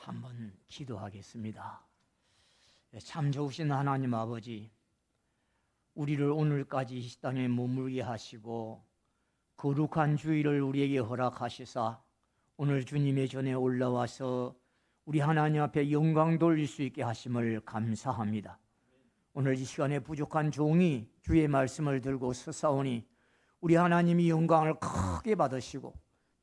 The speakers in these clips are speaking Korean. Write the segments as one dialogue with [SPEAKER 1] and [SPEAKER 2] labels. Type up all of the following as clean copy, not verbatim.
[SPEAKER 1] 한번 기도하겠습니다. 참 좋으신 하나님 아버지, 우리를 오늘까지 이 땅에 머물게 하시고 거룩한 주일을 우리에게 허락하시사 오늘 주님의 전에 올라와서 우리 하나님 앞에 영광 돌릴 수 있게 하심을 감사합니다. 오늘 이 시간에 부족한 종이 주의 말씀을 들고 서사오니 우리 하나님이 영광을 크게 받으시고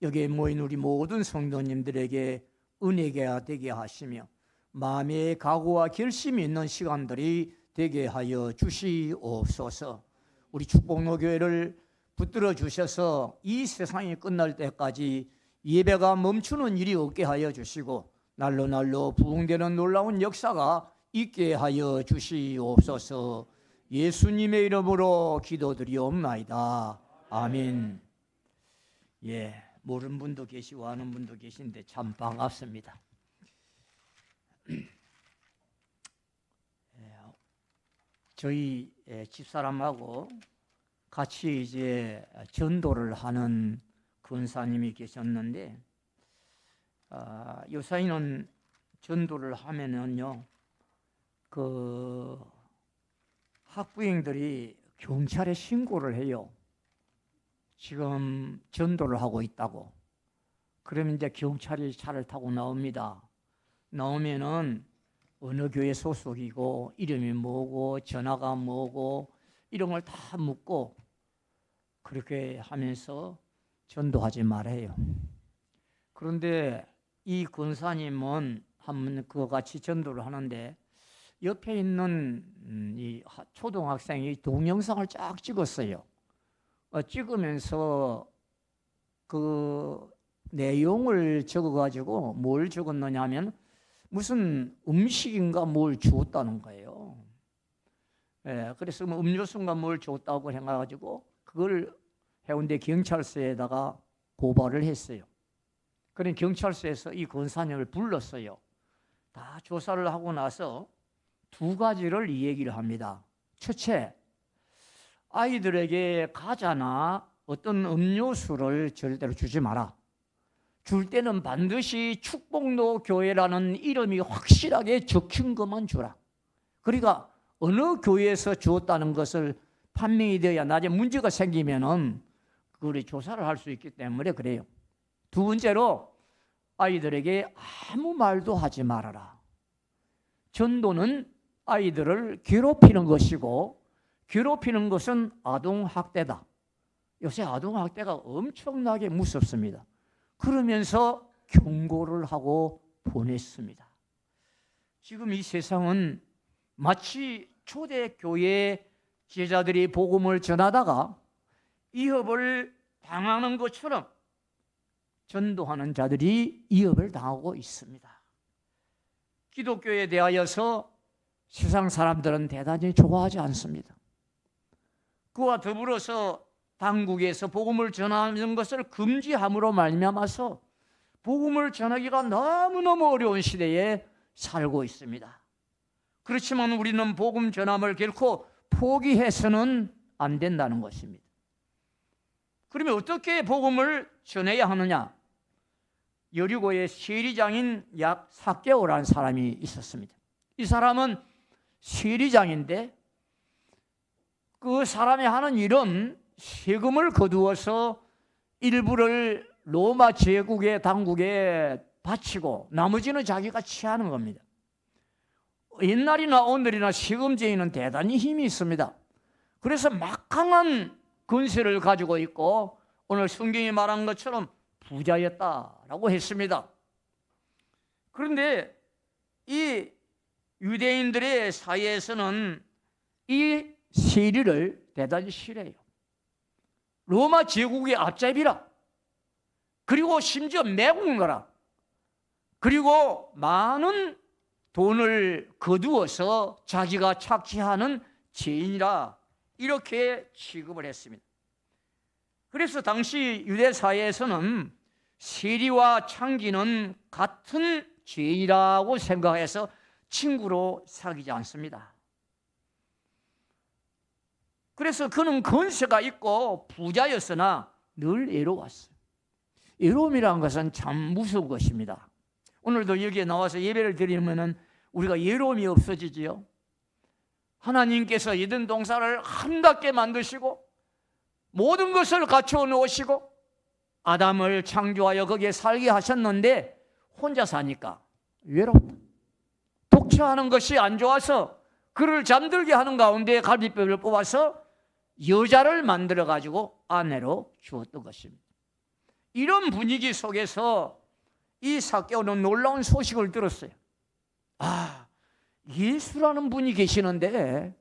[SPEAKER 1] 여기에 모인 우리 모든 성도님들에게 은혜가 되게 하시며 마음의 각오와 결심이 있는 시간들이 되게 하여 주시옵소서. 우리 축복로교회를 붙들어 주셔서 이 세상이 끝날 때까지 예배가 멈추는 일이 없게 하여 주시고 날로 날로 부흥되는 놀라운 역사가 있게 하여 주시옵소서. 예수님의 이름으로 기도드리옵나이다. 아멘. 모르는 분도 계시고 아는 분도 계신데 참 반갑습니다. 저희 집사람하고 같이 이제 전도를 하는 권사님이 계셨는데, 요사이는 전도를 하면은요, 그 학부형들이 경찰에 신고를 해요. 지금 전도를 하고 있다고. 그러면 이제 경찰이 차를 타고 나옵니다. 나오면은 어느 교회 소속이고 이름이 뭐고 전화가 뭐고 이런 걸 다 묻고 그렇게 하면서 전도하지 말아요. 그런데 이 권사님은 한번 그와 같이 전도를 하는데 옆에 있는 이 초등학생이 동영상을 쫙 찍었어요. 찍으면서 그 내용을 적어가지고 뭘 적었느냐 하면 무슨 음식인가 뭘 주었다는 거예요. 그래서 뭐 음료수인가 뭘 줬다고 해가지고 그걸 해운대 경찰서에다가 고발을 했어요. 그런 경찰서에서 이 권사님을 불렀어요. 다 조사를 하고 나서 두 가지를 이 얘기를 합니다. 첫째, 아이들에게 과자나 어떤 음료수를 절대로 주지 마라. 줄 때는 반드시 축복로 교회라는 이름이 확실하게 적힌 것만 주라. 그러니까 어느 교회에서 주었다는 것을 판명이 되어야 나중에 문제가 생기면은 그걸 조사를 할 수 있기 때문에 그래요. 두 번째로 아이들에게 아무 말도 하지 말아라. 전도는 아이들을 괴롭히는 것이고 괴롭히는 것은 아동학대다. 요새 아동학대가 엄청나게 무섭습니다. 그러면서 경고를 하고 보냈습니다. 지금 이 세상은 마치 초대교회 제자들이 복음을 전하다가 위협을 당하는 것처럼 전도하는 자들이 위협을 당하고 있습니다. 기독교에 대하여서 세상 사람들은 대단히 좋아하지 않습니다. 그와 더불어서 당국에서 복음을 전하는 것을 금지함으로 말미암아서 복음을 전하기가 너무너무 어려운 시대에 살고 있습니다. 그렇지만 우리는 복음 전함을 결코 포기해서는 안 된다는 것입니다. 그러면 어떻게 복음을 전해야 하느냐? 여리고의 세리장인 약 삭개오라는 사람이 있었습니다. 이 사람은 세리장인데 그 사람이 하는 일은 세금을 거두어서 일부를 로마 제국의 당국에 바치고 나머지는 자기가 취하는 겁니다. 옛날이나 오늘이나 세금제에는 대단히 힘이 있습니다. 그래서 막강한 권세를 가지고 있고 오늘 성경이 말한 것처럼 부자였다라고 했습니다. 그런데 이 유대인들의 사이에서는 이 세리를 대단히 싫어해요. 로마 제국의 앞잡이라, 그리고 심지어 매국노라, 그리고 많은 돈을 거두어서 자기가 착취하는 죄인이라 이렇게 취급을 했습니다. 그래서 당시 유대 사회에서는 세리와 창기는 같은 죄인이라고 생각해서 친구로 사귀지 않습니다. 그래서 그는 권세가 있고 부자였으나 늘 외로웠어요. 외로움이라는 것은 참 무서운 것입니다. 오늘도 여기에 나와서 예배를 드리면은 우리가 예로움이 없어지지요. 하나님께서 에덴 동산을 아름답게 만드시고 모든 것을 갖추어 놓으시고 아담을 창조하여 거기에 살게 하셨는데 혼자 사니까 외롭다. 독처하는 것이 안 좋아서 그를 잠들게 하는 가운데 갈비뼈를 뽑아서 여자를 만들어 가지고 아내로 주었던 것입니다. 이런 분위기 속에서 이 삭개오는 놀라운 소식을 들었어요. 아, 예수라는 분이 계시는데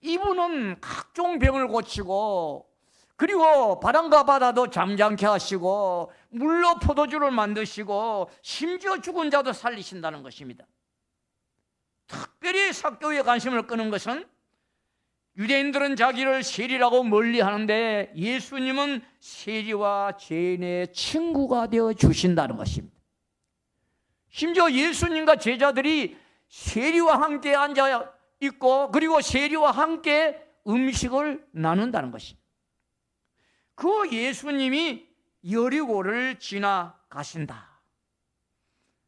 [SPEAKER 1] 이분은 각종 병을 고치고 그리고 바람과 바다도 잠잠케 하시고 물로 포도주를 만드시고 심지어 죽은 자도 살리신다는 것입니다. 특별히 삭개오의 관심을 끄는 것은 유대인들은 자기를 세리라고 멀리하는데 예수님은 세리와 죄인의 친구가 되어 주신다는 것입니다. 심지어 예수님과 제자들이 세리와 함께 앉아 있고 그리고 세리와 함께 음식을 나눈다는 것입니다. 그 예수님이 여리고를 지나가신다.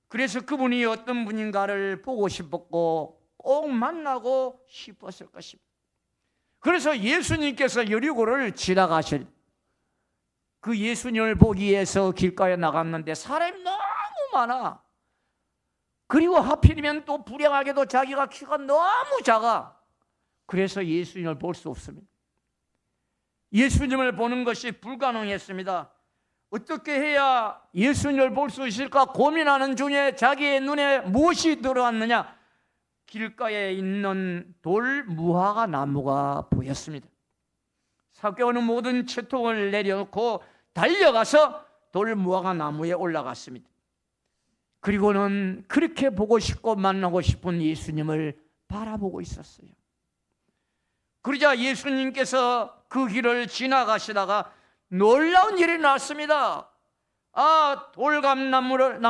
[SPEAKER 1] 그래서 그분이 어떤 분인가를 보고 싶었고 꼭 만나고 싶었을 것입니다. 그래서 예수님께서 여리고를 지나가실 그 예수님을 보기 위해서 길가에 나갔는데 사람이 너무 많아. 그리고 하필이면 또 불행하게도 자기가 키가 너무 작아. 그래서 예수님을 볼 수 없습니다. 예수님을 보는 것이 불가능했습니다. 어떻게 해야 예수님을 볼 수 있을까 고민하는 중에 자기의 눈에 무엇이 들어왔느냐? 길가에 있는 돌 무화과 나무가 보였습니다. 삭개오는 모든 채통을 내려놓고 달려가서 돌 무화과 나무에 올라갔습니다. 그리고는 그렇게 보고 싶고 만나고 싶은 예수님을 바라보고 있었어요. 그러자 예수님께서 그 길을 지나가시다가 놀라운 일이 났습니다. 돌감나무를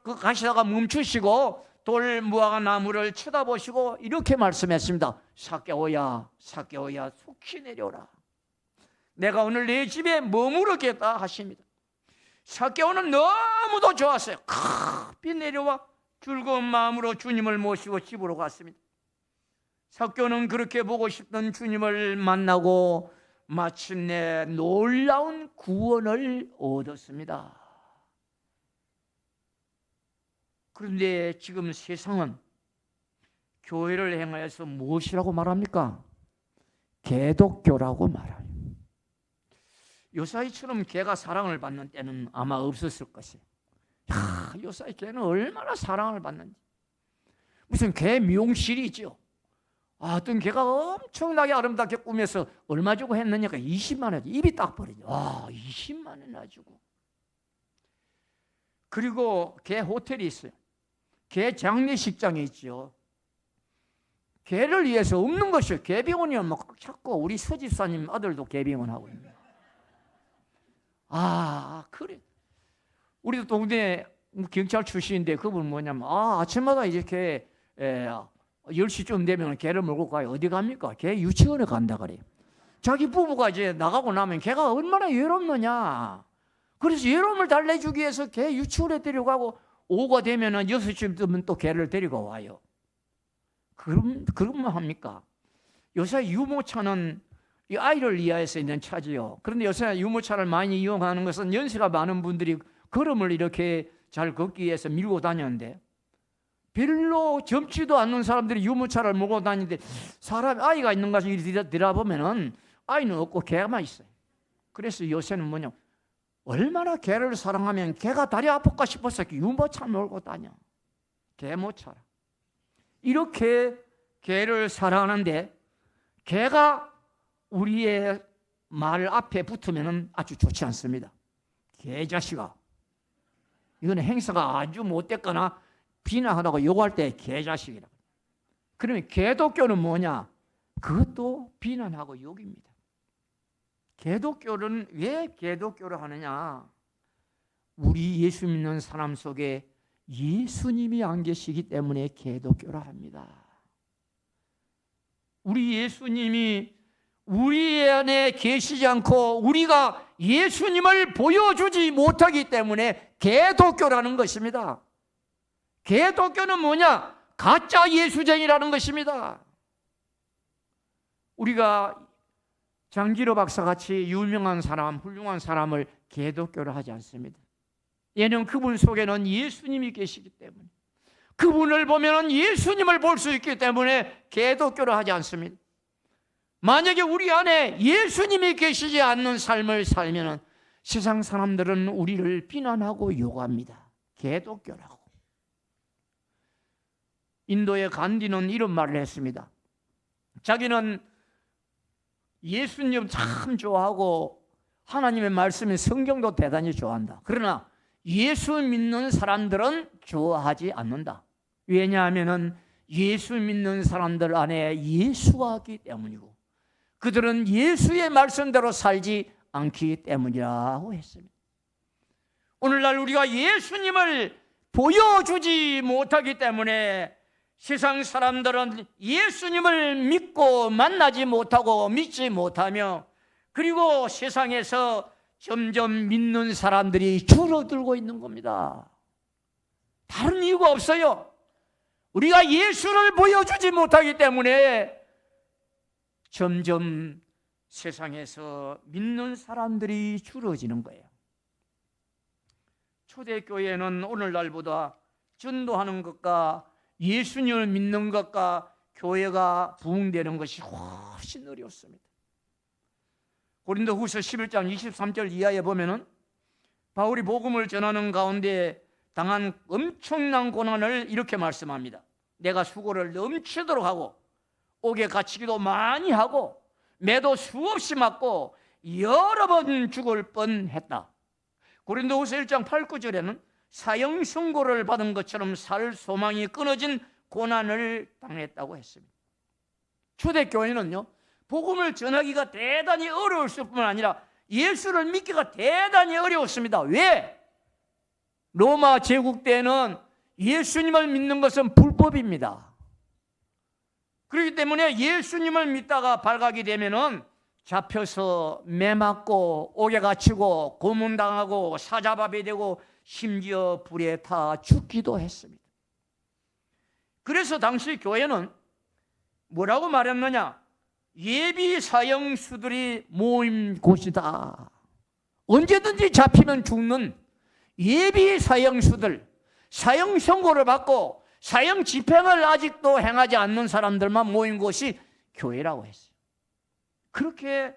[SPEAKER 1] 가시다가 멈추시고 돌 무화과 나무를 쳐다보시고 이렇게 말씀했습니다. 삭개오야, 삭개오야, 속히 내려오라. 내가 오늘 내 집에 머무르겠다 하십니다. 삭개오는 너무도 좋았어요. 급히 내려와 즐거운 마음으로 주님을 모시고 집으로 갔습니다. 삭개오는 그렇게 보고 싶던 주님을 만나고 마침내 놀라운 구원을 얻었습니다. 그런데 지금 세상은 교회를 행하여서 무엇이라고 말합니까? 개독교라고 말해요. 요사이처럼 개가 사랑을 받는 때는 아마 없었을 것이에요. 요사이 개는 얼마나 사랑을 받는지. 무슨 개 미용실이 있죠. 어떤 개가 엄청나게 아름답게 꾸며서 얼마 주고 했느냐가 20만 원. 입이 딱 벌어져. 20만 원이나 주고. 그리고 개 호텔이 있어요. 개 장례식장이 있죠. 개를 위해서 없는 것이요. 개병원이면 막 찾고 우리 서집사님 아들도 개병원 하고 있네요. 그래. 우리도 동네 경찰 출신인데 그분 뭐냐면 아침마다 이렇게 10시쯤 되면 개를 몰고 가요. 어디 갑니까? 개 유치원에 간다 그래요. 자기 부부가 이제 나가고 나면 개가 얼마나 외롭느냐. 그래서 외로움을 달래주기 위해서 개 유치원에 데려가고 오후가 되면은 6시쯤 되면 또 개를 데리고 와요. 그러면 합니까? 요새 유모차는 이 아이를 위하여서 있는 차지요. 그런데 요새 유모차를 많이 이용하는 것은 연세가 많은 분들이 걸음을 이렇게 잘 걷기 위해서 밀고 다녔는데 별로 젊지도 않는 사람들이 유모차를 몰고 다니는데 사람이 아이가 있는 것을 들여다보면은 아이는 없고 개만 있어요. 그래서 요새는 뭐냐, 얼마나 개를 사랑하면 개가 다리 아플까 싶어서 유모차 몰고 다녀. 개모차라. 이렇게 개를 사랑하는데 개가 우리의 말 앞에 붙으면 아주 좋지 않습니다. 개자식아. 이거는 행사가 아주 못됐거나 비난하다고 욕할 때 개자식이라고. 그러면 개독교는 뭐냐? 그것도 비난하고 욕입니다. 개독교는 왜 개독교를 하느냐? 우리 예수 믿는 사람 속에 예수님이 안 계시기 때문에 개독교를 합니다. 우리 예수님이 우리 안에 계시지 않고 우리가 예수님을 보여주지 못하기 때문에 개독교라는 것입니다. 개독교는 뭐냐? 가짜 예수쟁이라는 것입니다. 우리가 장기로 박사같이 유명한 사람, 훌륭한 사람을 개독교로 하지 않습니다. 얘는 그분 속에는 예수님이 계시기 때문에, 그분을 보면 예수님을 볼 수 있기 때문에 개독교로 하지 않습니다. 만약에 우리 안에 예수님이 계시지 않는 삶을 살면 세상 사람들은 우리를 비난하고 욕합니다. 개독교라고. 인도의 간디는 이런 말을 했습니다. 자기는 예수님 참 좋아하고 하나님의 말씀인 성경도 대단히 좋아한다. 그러나 예수 믿는 사람들은 좋아하지 않는다. 왜냐하면 예수 믿는 사람들 안에 예수가 있기 때문이고 그들은 예수의 말씀대로 살지 않기 때문이라고 했습니다. 오늘날 우리가 예수님을 보여주지 못하기 때문에 세상 사람들은 예수님을 믿고 만나지 못하고 믿지 못하며, 그리고 세상에서 점점 믿는 사람들이 줄어들고 있는 겁니다. 다른 이유가 없어요. 우리가 예수를 보여주지 못하기 때문에 점점 세상에서 믿는 사람들이 줄어지는 거예요. 초대교회는 오늘날보다 전도하는 것과 예수님을 믿는 것과 교회가 부흥되는 것이 훨씬 어려웠습니다. 고린도후서 11장 23절 이하에 보면은 바울이 복음을 전하는 가운데 당한 엄청난 고난을 이렇게 말씀합니다. 내가 수고를 넘치도록 하고 옥에 갇히기도 많이 하고 매도 수없이 맞고 여러 번 죽을 뻔했다. 고린도후서 1장 8, 9절에는 사형 선고를 받은 것처럼 살 소망이 끊어진 고난을 당했다고 했습니다. 초대교회는요, 복음을 전하기가 대단히 어려웠을 뿐만 아니라 예수를 믿기가 대단히 어려웠습니다. 왜? 로마 제국 때는 예수님을 믿는 것은 불법입니다. 그렇기 때문에 예수님을 믿다가 발각이 되면은 잡혀서 매 맞고 옥에 갇히고 고문당하고 사자밥이 되고 심지어 불에 타 죽기도 했습니다. 그래서 당시 교회는 뭐라고 말했느냐? 예비 사형수들이 모임 곳이다. 언제든지 잡히면 죽는 예비 사형수들, 사형 선고를 받고 사형 집행을 아직도 행하지 않는 사람들만 모인 곳이 교회라고 했어요. 그렇게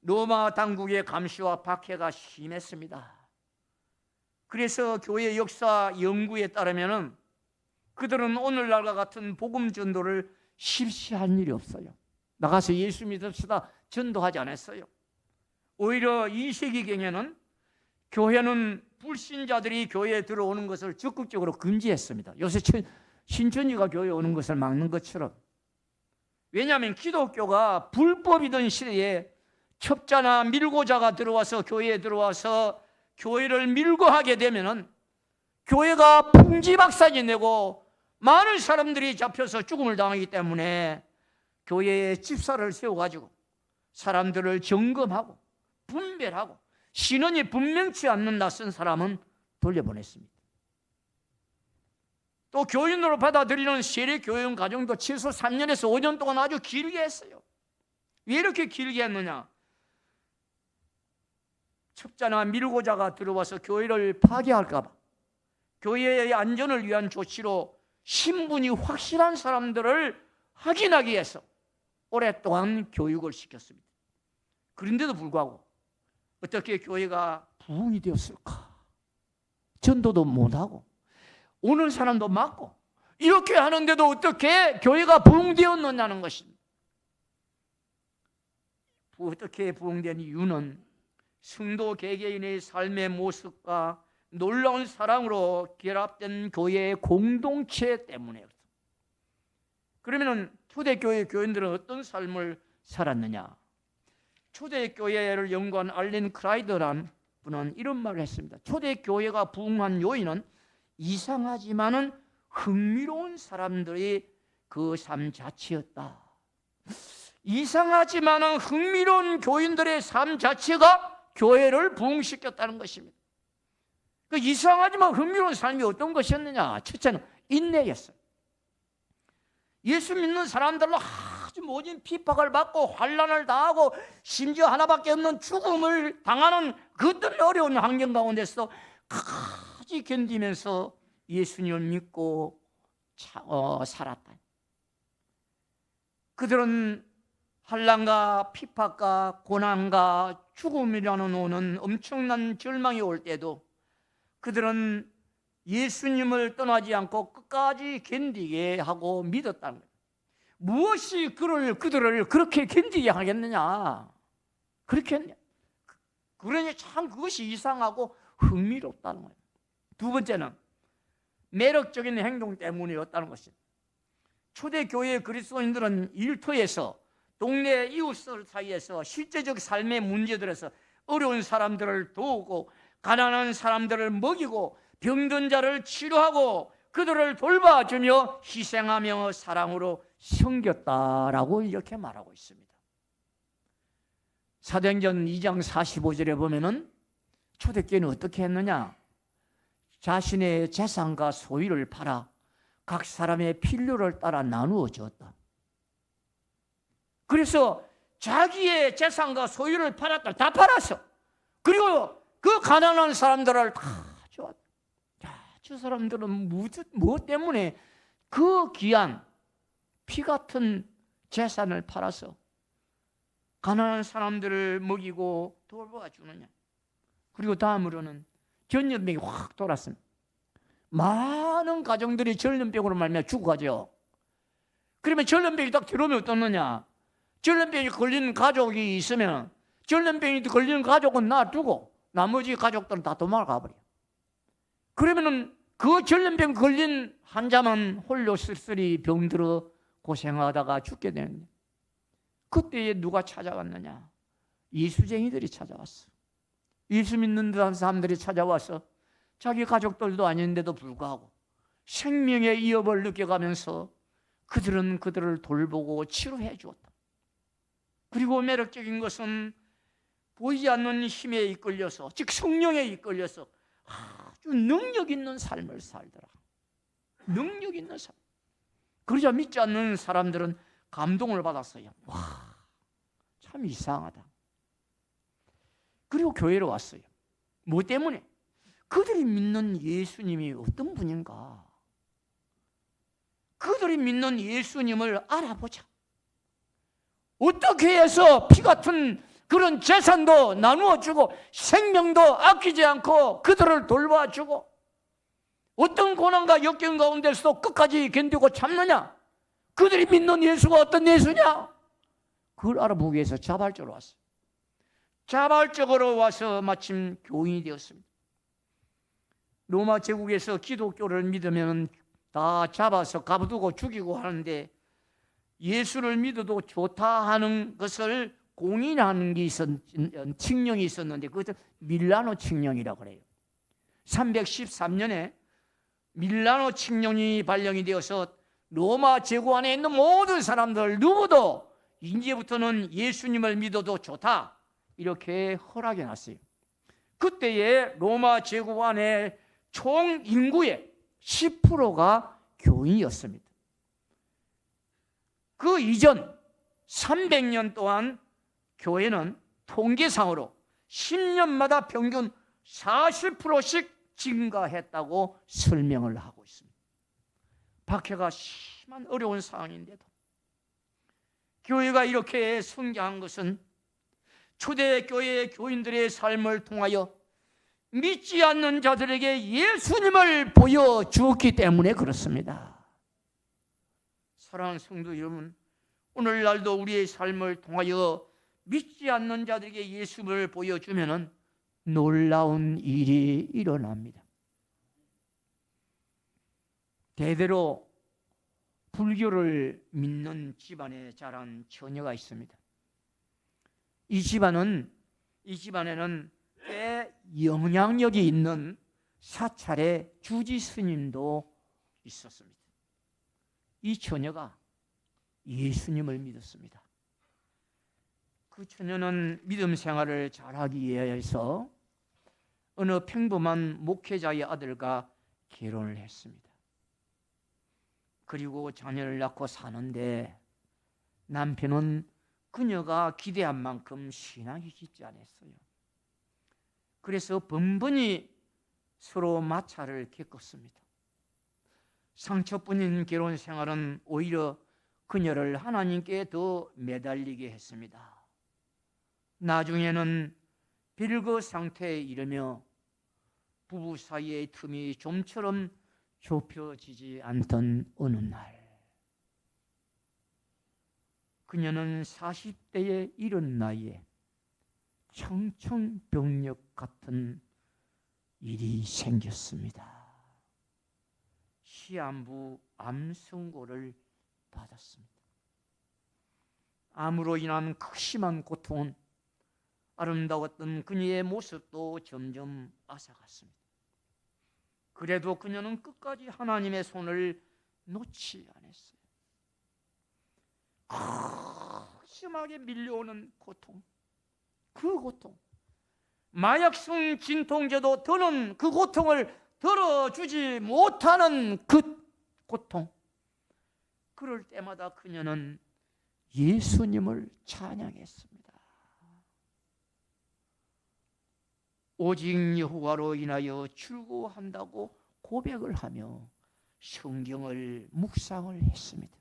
[SPEAKER 1] 로마 당국의 감시와 박해가 심했습니다. 그래서 교회 역사 연구에 따르면 그들은 오늘날과 같은 복음 전도를 실시한 일이 없어요. 나가서 예수 믿읍시다 전도하지 않았어요. 오히려 이 세기경에는 교회는 불신자들이 교회에 들어오는 것을 적극적으로 금지했습니다. 요새 신천지가 교회에 오는 것을 막는 것처럼. 왜냐하면 기독교가 불법이던 시대에 첩자나 밀고자가 들어와서 교회에 들어와서 교회를 밀고 하게 되면은 교회가 풍지박산이 되고 많은 사람들이 잡혀서 죽음을 당하기 때문에 교회에 집사를 세워가지고 사람들을 점검하고 분별하고 신원이 분명치 않는 낯선 사람은 돌려보냈습니다. 또 교인으로 받아들이는 세례 교육 과정도 최소 3년에서 5년 동안 아주 길게 했어요. 왜 이렇게 길게 했느냐? 첩자나 밀고자가 들어와서 교회를 파괴할까 봐 교회의 안전을 위한 조치로 신분이 확실한 사람들을 확인하기 위해서 오랫동안 교육을 시켰습니다. 그런데도 불구하고 어떻게 교회가 부흥이 되었을까? 전도도 못하고 오는 사람도 많고 이렇게 하는데도 어떻게 교회가 부흥되었느냐는 것입니다. 어떻게 부흥된 이유는 성도 개개인의 삶의 모습과 놀라운 사랑으로 결합된 교회의 공동체 때문에. 그러면 초대교회 교인들은 어떤 삶을 살았느냐? 초대교회를 연구한 알렌 크라이더란 분은 이런 말을 했습니다. 초대교회가 부흥한 요인은 이상하지만은 흥미로운 사람들의 그 삶 자체였다. 이상하지만은 흥미로운 교인들의 삶 자체가 교회를 부흥시켰다는 것입니다. 그 이상하지만 흥미로운 삶이 어떤 것이었느냐? 첫째는 인내였어요. 예수 믿는 사람들로 아주 모진 핍박을 받고 환난을 당하고 심지어 하나밖에 없는 죽음을 당하는 그 어려운 환경 가운데서 끝까지 견디면서 예수님을 믿고 살았다. 그들은 환난과 핍박과 고난과 죽음이라는 오는 엄청난 절망이 올 때도 그들은 예수님을 떠나지 않고 끝까지 견디게 하고 믿었다는 거예요. 무엇이 그들을 그렇게 견디게 하겠느냐? 그렇게 했냐? 그러니 참 그것이 이상하고 흥미롭다는 거예요. 두 번째는 매력적인 행동 때문이었다는 것입니다. 초대교회 그리스도인들은 일터에서 동네 이웃들 사이에서 실제적 삶의 문제들에서 어려운 사람들을 도우고 가난한 사람들을 먹이고 병든 자를 치료하고 그들을 돌봐주며 희생하며 사랑으로 섬겼다라고 이렇게 말하고 있습니다. 사도행전 2장 45절에 보면은 초대교회는 어떻게 했느냐? 자신의 재산과 소유를 팔아 각 사람의 필요를 따라 나누어 주었다. 그래서 자기의 재산과 소유를 팔았다. 다 팔았어. 그리고 그 가난한 사람들을 다 주었다. 저 사람들은 무엇 때문에 그 귀한 피 같은 재산을 팔아서 가난한 사람들을 먹이고 돌봐주느냐? 그리고 다음으로는 전염병이 확 돌았습니다. 많은 가정들이 전염병으로 말미암아 죽어가죠. 그러면 전염병이 딱 들어오면 어떻느냐? 전염병이 걸린 가족이 있으면 전염병이 걸린 가족은 놔두고 나머지 가족들은 다 도망가 버려요. 그러면은 그 전염병 걸린 환자만 홀로 쓸쓸히 병들어 고생하다가 죽게 되는 거예요. 그때에 누가 찾아왔느냐? 예수쟁이들이 찾아왔어. 예수 믿는 듯한 사람들이 찾아와서 자기 가족들도 아닌데도 불구하고 생명의 위협을 느껴가면서 그들은 그들을 돌보고 치료해 주었다. 그리고 매력적인 것은 보이지 않는 힘에 이끌려서, 즉 성령에 이끌려서 아주 능력 있는 삶을 살더라. 능력 있는 삶. 그러자 믿지 않는 사람들은 감동을 받았어요. 와, 참 이상하다. 그리고 교회로 왔어요. 뭐 때문에? 그들이 믿는 예수님이 어떤 분인가? 그들이 믿는 예수님을 알아보자. 어떻게 해서 피 같은 그런 재산도 나누어주고 생명도 아끼지 않고 그들을 돌봐주고 어떤 고난과 역경 가운데서도 끝까지 견디고 참느냐? 그들이 믿는 예수가 어떤 예수냐? 그걸 알아보기 위해서 자발적으로 왔어요. 자발적으로 와서 마침 교인이 되었습니다. 로마 제국에서 기독교를 믿으면 다 잡아서 가두고 죽이고 하는데 예수를 믿어도 좋다 하는 것을 공인하는 게 칙령이 있었는데 그것을 밀라노 칙령이라고 그래요. 313년에 밀라노 칙령이 발령이 되어서 로마 제국 안에 있는 모든 사람들 누구도 이제부터는 예수님을 믿어도 좋다 이렇게 허락해 놨어요. 그때에 로마 제국 안에 총 인구의 10%가 교인이었습니다. 그 이전 300년 동안 교회는 통계상으로 10년마다 평균 40%씩 증가했다고 설명을 하고 있습니다. 박해가 심한 어려운 상황인데도 교회가 이렇게 성장한 것은 초대교회 교인들의 삶을 통하여 믿지 않는 자들에게 예수님을 보여주었기 때문에 그렇습니다. 사랑하는 성도 여러분, 오늘날도 우리의 삶을 통하여 믿지 않는 자들에게 예수를 보여주면 놀라운 일이 일어납니다. 대대로 불교를 믿는 집안에 자란 처녀가 있습니다. 이 집안에는 꽤 영향력이 있는 사찰의 주지 스님도 있었습니다. 이 처녀가 예수님을 믿었습니다. 그 처녀는 믿음 생활을 잘하기 위해서 어느 평범한 목회자의 아들과 결혼을 했습니다. 그리고 자녀를 낳고 사는데 남편은 그녀가 기대한 만큼 신앙이 깊지 않았어요. 그래서 번번이 서로 마찰을 겪었습니다. 상처뿐인 결혼 생활은 오히려 그녀를 하나님께 더 매달리게 했습니다. 나중에는 빌거 상태에 이르며 부부 사이의 틈이 좀처럼 좁혀지지 않던 어느 날, 그녀는 40대의 이른 나이에 청천벽력 같은 일이 생겼습니다. 시한부 암 선고를 받았습니다. 암으로 인한 극심한 고통은 아름다웠던 그녀의 모습도 점점 앗아갔습니다. 그래도 그녀는 끝까지 하나님의 손을 놓지 않았어요. 심하게 밀려오는 고통, 그 고통, 마약성 진통제도 더는 그 고통을 덜어주지 못하는 그 고통, 그럴 때마다 그녀는 예수님을 찬양했습니다. 오직 여호와로 인하여 즐거워한다고 고백을 하며 성경을 묵상을 했습니다.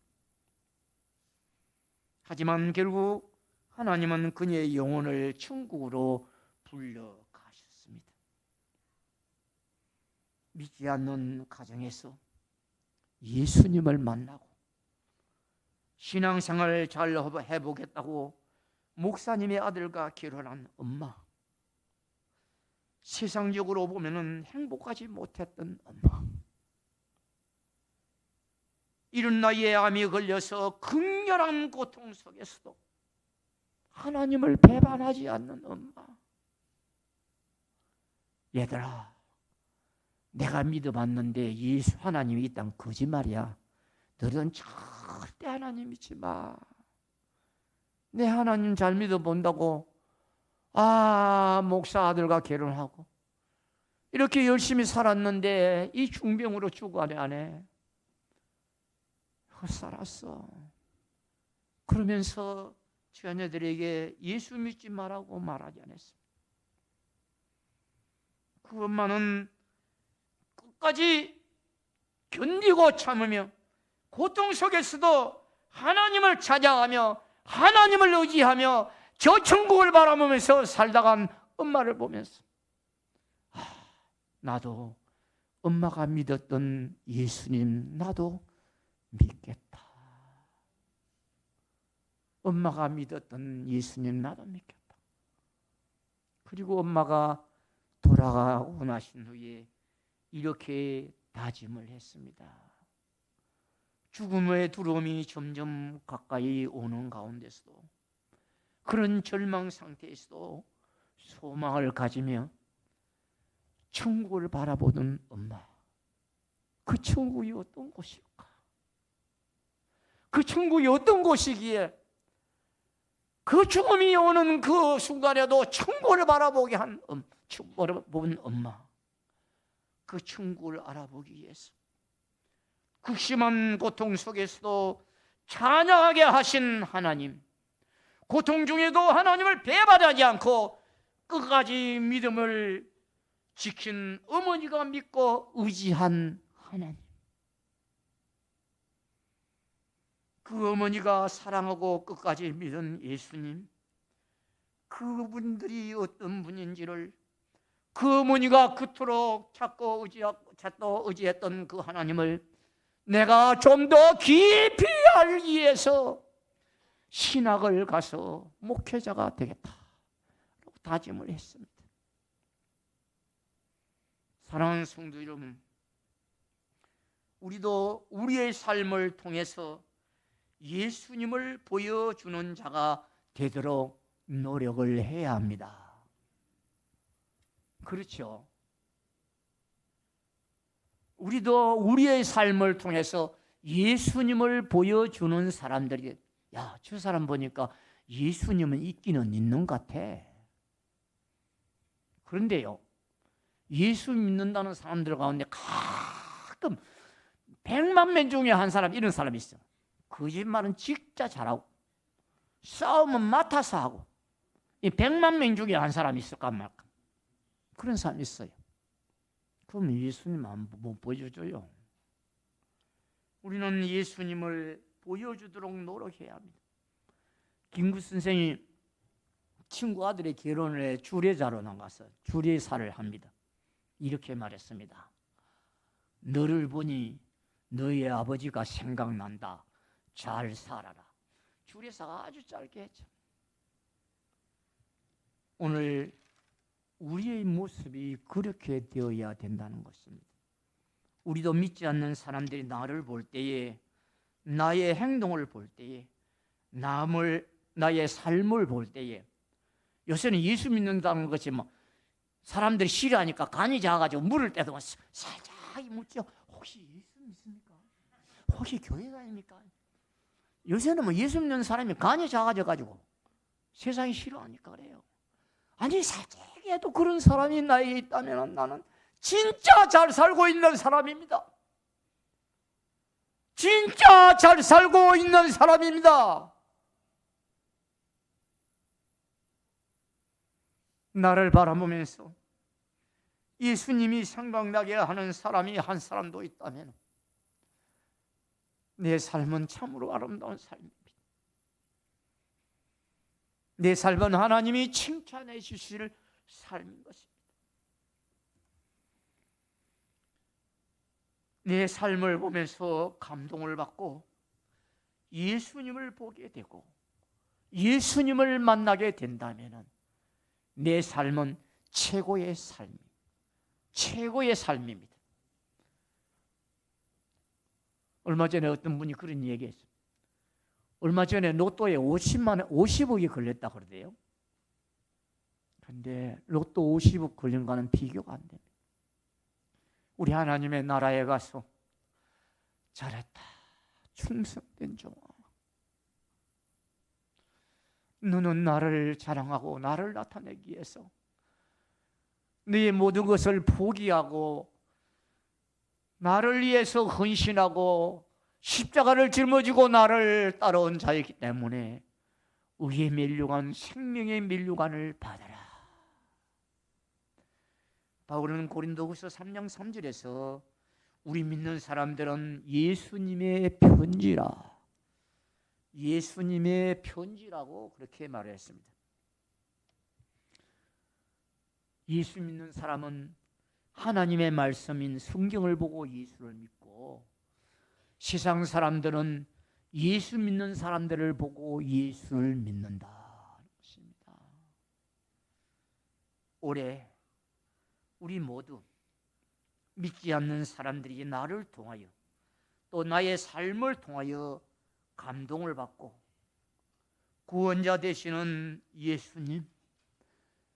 [SPEAKER 1] 하지만 결국 하나님은 그녀의 영혼을 천국으로 불러가셨습니다. 믿지 않는 가정에서 예수님을 만나고 신앙생활을 잘 해보겠다고 목사님의 아들과 결혼한 엄마, 세상적으로 보면은 행복하지 못했던 엄마, 이른 나이에 암이 걸려서 극렬한 고통 속에서도 하나님을 배반하지 않는 엄마. 얘들아, 내가 믿어봤는데 예수 하나님이 이 땅 거짓말이야. 너희는 절대 하나님 믿지 마. 내 하나님 잘 믿어본다고 목사 아들과 결혼하고 이렇게 열심히 살았는데 이 중병으로 죽어가네 안 해. 헛살았어. 그러면서 자녀들에게 예수 믿지 말라고 말하지 않았습니다. 그 엄마는 끝까지 견디고 참으며 고통 속에서도 하나님을 찬양하며 하나님을 의지하며 저 천국을 바라보면서 살다간 엄마를 보면서 나도 엄마가 믿었던 예수님 나도 믿겠다. 엄마가 믿었던 예수님 나도 믿겠다. 그리고 엄마가 돌아가고 나신 후에 이렇게 다짐을 했습니다. 죽음의 두려움이 점점 가까이 오는 가운데서도, 그런 절망 상태에서도 소망을 가지며 천국을 바라보던 엄마, 그 천국이 어떤 곳일까? 그 천국이 어떤 곳이기에 그 죽음이 오는 그 순간에도 천국을 바라보게 한 천국을 본 엄마, 그 천국을 알아보기 위해서 극심한 고통 속에서도 찬양하게 하신 하나님, 고통 중에도 하나님을 배반하지 않고 끝까지 믿음을 지킨 어머니가 믿고 의지한 하나님, 그 어머니가 사랑하고 끝까지 믿은 예수님, 그분들이 어떤 분인지를, 그 어머니가 그토록 찾고 의지했던 그 하나님을 내가 좀 더 깊이 알기 위해서 신학을 가서 목회자가 되겠다 다짐을 했습니다. 사랑하는 성도 여러분, 우리도 우리의 삶을 통해서 예수님을 보여주는 자가 되도록 노력을 해야 합니다. 그렇죠? 우리도 우리의 삶을 통해서 예수님을 보여주는 사람들이, 야, 저 사람 보니까 예수님은 있기는 있는 것 같아. 그런데요, 예수 믿는다는 사람들 가운데 가끔 100만 명 중에 한 사람, 이런 사람이 있어. 거짓말은 진짜 잘하고 싸움은 맡아서 하고, 이 100만 명 중에 한 사람이 있을까 말까, 그런 사람이 있어요. 그럼 예수님 못 보여줘요. 우리는 예수님을 보여주도록 노력해야 합니다. 김구 선생이 친구 아들의 결혼을 주례자로 나가서 주례사를 합니다. 이렇게 말했습니다. 너를 보니 너의 아버지가 생각난다. 잘 살아라. 주례사가 아주 짧게 했죠. 오늘 우리의 모습이 그렇게 되어야 된다는 것입니다. 우리도 믿지 않는 사람들이 나를 볼 때에, 나의 행동을 볼 때에, 나의 삶을 볼 때에, 요새는 예수 믿는다는 것이 뭐 사람들이 싫어하니까 간이 작아가지고 물을 때도 살짝 묻죠. 혹시 예수 믿습니까? 혹시 교회 다닙니까? 요새는 뭐 예수 믿는 사람이 간이 작아져가지고 세상이 싫어하니까 그래요. 아니, 살짝이라도 그런 사람이 나에게 있다면 나는 진짜 잘 살고 있는 사람입니다. 진짜 잘 살고 있는 사람입니다. 나를 바라보면서 예수님이 생각나게 하는 사람이 한 사람도 있다면 내 삶은 참으로 아름다운 삶입니다. 내 삶은 하나님이 칭찬해 주실 삶인 것입니다. 내 삶을 보면서 감동을 받고 예수님을 보게 되고 예수님을 만나게 된다면 내 삶은 최고의 삶입니다. 얼마 전에 어떤 분이 그런 얘기했어요. 얼마 전에 로또에 50억이 걸렸다 그러대요. 그런데 로또 50억 걸린 거는 비교가 안 됩니다. 우리 하나님의 나라에 가서 잘했다, 충성된 종아, 너는 나를 자랑하고 나를 나타내기 위해서 네 모든 것을 포기하고 나를 위해서 헌신하고 십자가를 짊어지고 나를 따라온 자이기 때문에 의의 면류관, 생명의 면류관을 받아라. 바울은 고린도후서 3장 3절에서 우리 믿는 사람들은 예수님의 편지라, 예수님의 편지라고 그렇게 말했습니다. 예수 믿는 사람은 하나님의 말씀인 성경을 보고 예수를 믿고, 세상 사람들은 예수 믿는 사람들을 보고 예수를 믿는다. 올해 우리 모두 믿지 않는 사람들이 나를 통하여 또 나의 삶을 통하여 감동을 받고 구원자 되시는 예수님,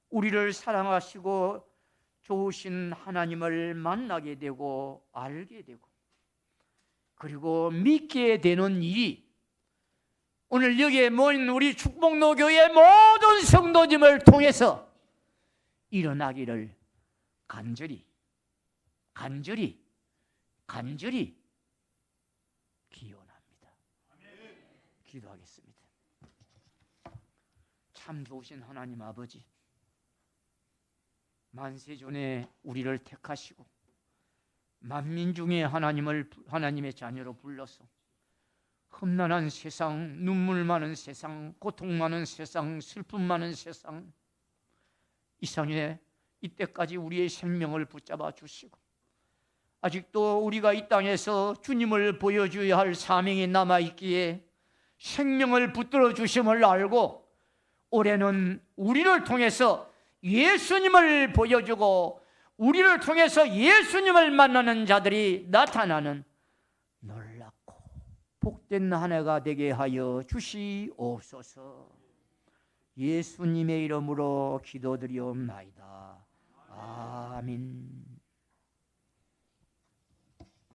[SPEAKER 1] 우리를 사랑하시고 좋으신 하나님을 만나게 되고 알게 되고 그리고 믿게 되는 일이 오늘 여기에 모인 우리 축복로교의 모든 성도님을 통해서 일어나기를 간절히 기원합니다. 기도하겠습니다. 참 좋으신 하나님 아버지, 만세전에 우리를 택하시고 만민 중에 하나님의 자녀로 불러서 험난한 세상, 눈물 많은 세상, 고통 많은 세상, 슬픔 많은 세상, 이상에 이때까지 우리의 생명을 붙잡아 주시고 아직도 우리가 이 땅에서 주님을 보여줘야 할 사명이 남아있기에 생명을 붙들어 주심을 알고 올해는 우리를 통해서 예수님을 보여주고 우리를 통해서 예수님을 만나는 자들이 나타나는 놀랍고 복된 한 해가 되게 하여 주시옵소서. 예수님의 이름으로 기도드리옵나이다. 아멘.